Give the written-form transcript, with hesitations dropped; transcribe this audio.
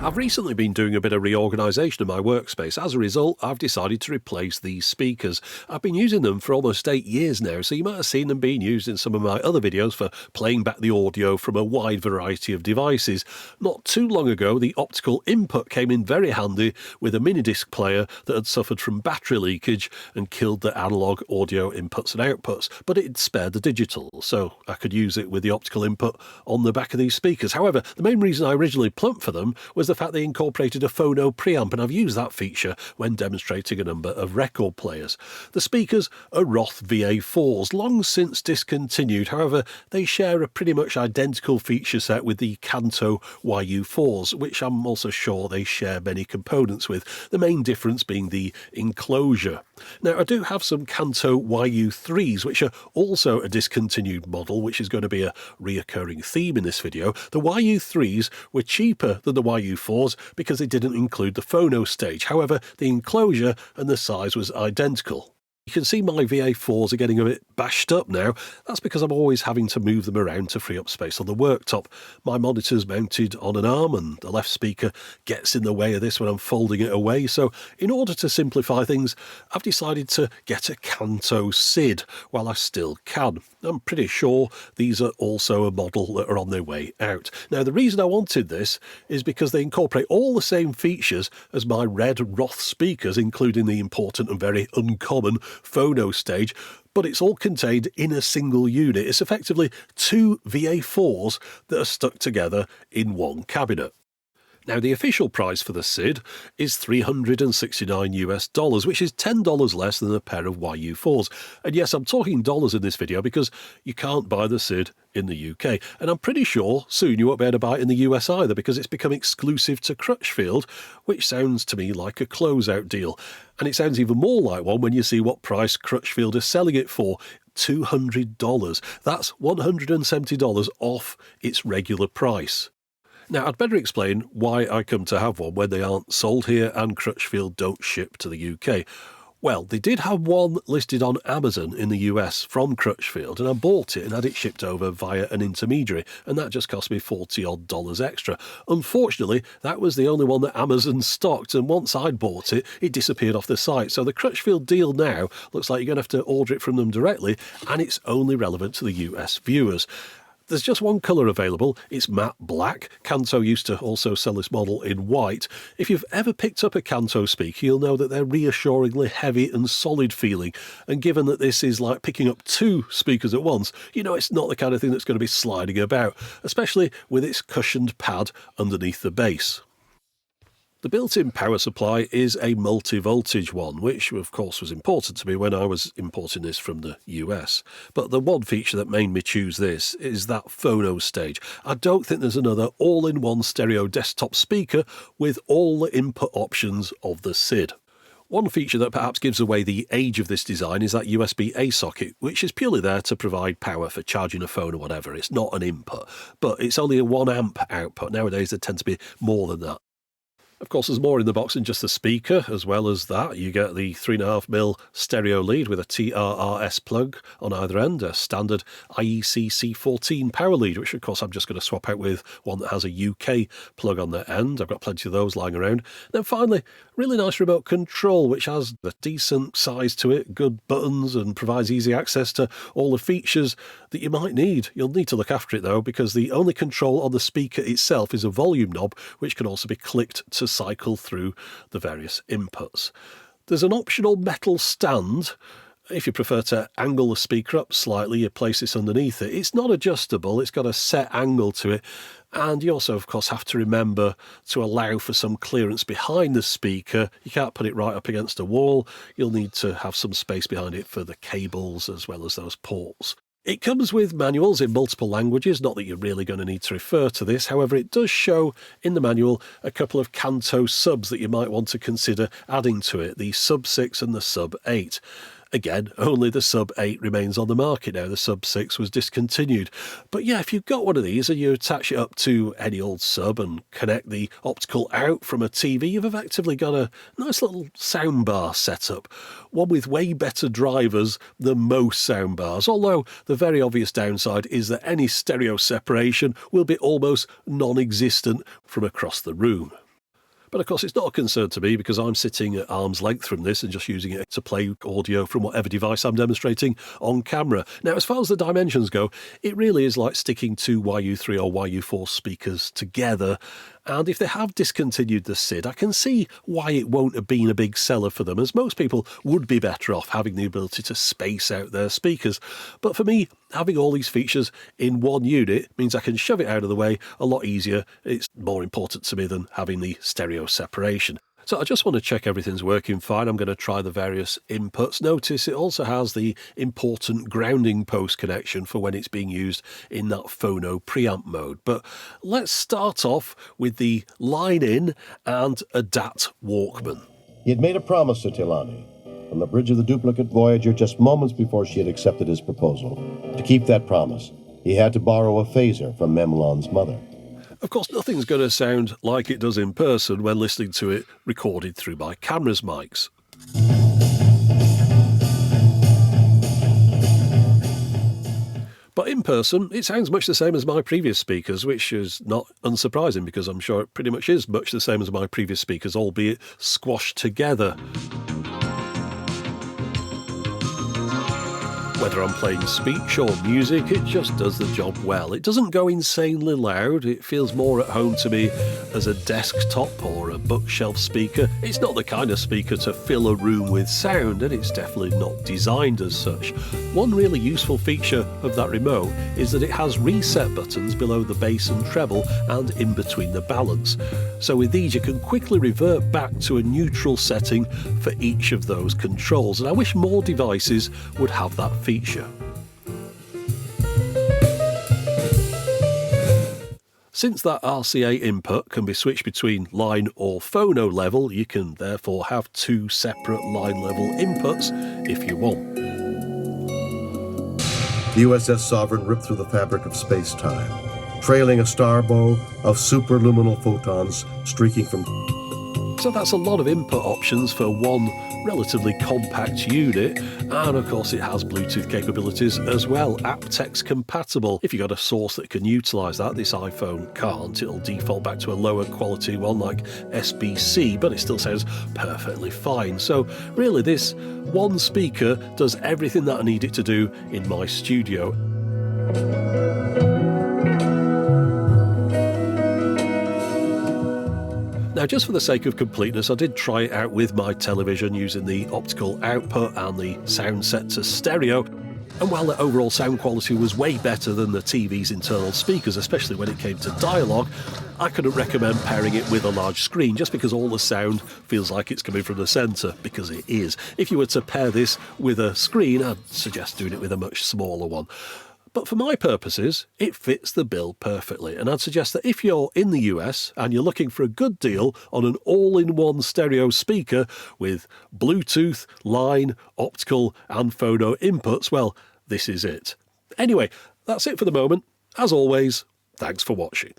I've recently been doing a bit of reorganisation of my workspace. As a result, I've decided to replace these speakers. I've been using them for almost 8 years now, so you might have seen them being used in some of my other videos for playing back the audio from a wide variety of devices. Not too long ago, the optical input came in very handy with a mini disc player that had suffered from battery leakage and killed the analogue audio inputs and outputs, but it spared the digital, so I could use it with the optical input on the back of these speakers. However, the main reason I originally plumped for them was the fact they incorporated a phono preamp, and I've used that feature when demonstrating a number of record players. The speakers are Roth VA4s, long since discontinued. However, they share a pretty much identical feature set with the Kanto YU4s, which I'm also sure they share many components with, the main difference being the enclosure. Now, I do have some Kanto YU3s, which are also a discontinued model, which is going to be a reoccurring theme in this video. The YU3s were cheaper than the YU4s because they didn't include the phono stage. However, the enclosure and the size was identical. You can see my VA4s are getting a bit bashed up now. That's because I'm always having to move them around to free up space on the worktop. My monitor's mounted on an arm and the left speaker gets in the way of this when I'm folding it away. So in order to simplify things, I've decided to get a Kanto Syd while I still can. I'm pretty sure these are also a model that are on their way out. Now, the reason I wanted this is because they incorporate all the same features as my red Roth speakers, including the important and very uncommon phono stage, but it's all contained in a single unit. It's effectively two VA4s that are stuck together in one cabinet. Now, the official price for the Syd is $369 which is $10 less than a pair of YU4s. And yes, I'm talking dollars in this video because you can't buy the Syd in the UK. And I'm pretty sure soon you won't be able to buy it in the US either, because it's become exclusive to Crutchfield, which sounds to me like a closeout deal. And it sounds even more like one when you see what price Crutchfield is selling it for. $200. That's $170 off its regular price. Now, I'd better explain why I come to have one when they aren't sold here and Crutchfield don't ship to the UK. Well, they did have one listed on Amazon in the US from Crutchfield, and I bought it and had it shipped over via an intermediary, and that just cost me $40 extra. Unfortunately, that was the only one that Amazon stocked, and once I'd bought it, it disappeared off the site. So the Crutchfield deal now looks like you're going to have to order it from them directly, and it's only relevant to the US viewers. There's just one colour available. It's matte black. Kanto used to also sell this model in white. If you've ever picked up a Kanto speaker, you'll know that they're reassuringly heavy and solid feeling. And given that this is like picking up two speakers at once, you know it's not the kind of thing that's going to be sliding about, especially with its cushioned pad underneath the base. The built-in power supply is a multi-voltage one, which of course was important to me when I was importing this from the US. But the one feature that made me choose this is that phono stage. I don't think there's another all-in-one stereo desktop speaker with all the input options of the Syd. One feature that perhaps gives away the age of this design is that USB-A socket, which is purely there to provide power for charging a phone or whatever. It's not an input, but it's only a 1 amp output. Nowadays there tend to be more than that. Of course, there's more in the box than just the speaker. As well as that, you get the 3.5mm stereo lead with a TRRS plug on either end, a standard IEC C14 power lead, which of course I'm just going to swap out with one that has a UK plug on the end. I've got plenty of those lying around. Then finally, really nice remote control, which has a decent size to it, good buttons, and provides easy access to all the features that you might need. You'll need to look after it though, because the only control on the speaker itself is a volume knob, which can also be clicked to cycle through the various inputs. There's an optional metal stand. If you prefer to angle the speaker up slightly, you place this underneath it. It's not adjustable, it's got a set angle to it, and you also of course have to remember to allow for some clearance behind the speaker. You can't put it right up against a wall. You'll need to have some space behind it for the cables as well as those ports. It comes with manuals in multiple languages, not that you're really going to need to refer to this. However, it does show in the manual a couple of Kanto subs that you might want to consider adding to it, the Sub 6 and the Sub 8. Again, only the Sub 8 remains on the market now. The Sub 6 was discontinued. But yeah, if you've got one of these and you attach it up to any old sub and connect the optical out from a TV, you've effectively got a nice little soundbar setup. One with way better drivers than most soundbars, although the very obvious downside is that any stereo separation will be almost non-existent from across the room. But of course it's not a concern to me because I'm sitting at arm's length from this and just using it to play audio from whatever device I'm demonstrating on camera. Now, as far as the dimensions go, it really is like sticking two YU3 or YU4 speakers together. And if they have discontinued the Syd, I can see why it won't have been a big seller for them, as most people would be better off having the ability to space out their speakers. But for me, having all these features in one unit means I can shove it out of the way a lot easier. It's more important to me than having the stereo separation. So I just want to check everything's working fine. I'm going to try the various inputs. Notice it also has the important grounding post connection for when it's being used in that phono preamp mode. But let's start off with the line in and a DAT Walkman. He had made a promise to Tilani on the bridge of the duplicate Voyager just moments before she had accepted his proposal. To keep that promise, he had to borrow a phaser from Memlon's mother. Of course, nothing's going to sound like it does in person when listening to it recorded through my camera's mics. But in person, it sounds much the same as my previous speakers, which is not unsurprising because I'm sure it pretty much is much the same as my previous speakers, albeit squashed together. Whether I'm playing speech or music, it just does the job well. It doesn't go insanely loud. It feels more at home to me as a desktop or a bookshelf speaker. It's not the kind of speaker to fill a room with sound, and it's definitely not designed as such. One really useful feature of that remote is that it has reset buttons below the bass and treble and in between the balance. So with these you can quickly revert back to a neutral setting for each of those controls, and I wish more devices would have that feature. Since that RCA input can be switched between line or phono level, you can therefore have two separate line level inputs if you want. The USS Sovereign ripped through the fabric of space-time, trailing a star bow of superluminal photons streaking from... So that's a lot of input options for one relatively compact unit, and of course it has Bluetooth capabilities as well, apt-x compatible. If you've got a source that can utilise that, this iPhone can't. It'll default back to a lower quality one like SBC, but it still sounds perfectly fine. So really this one speaker does everything that I need it to do in my studio. Now, just for the sake of completeness, I did try it out with my television using the optical output and the sound set to stereo. And while the overall sound quality was way better than the TV's internal speakers, especially when it came to dialogue, I couldn't recommend pairing it with a large screen just because all the sound feels like it's coming from the centre, because it is. If you were to pair this with a screen, I'd suggest doing it with a much smaller one. But for my purposes, it fits the bill perfectly, and I'd suggest that if you're in the US and you're looking for a good deal on an all-in-one stereo speaker with Bluetooth, line, optical and phono inputs, well, this is it. Anyway, that's it for the moment. As always, thanks for watching.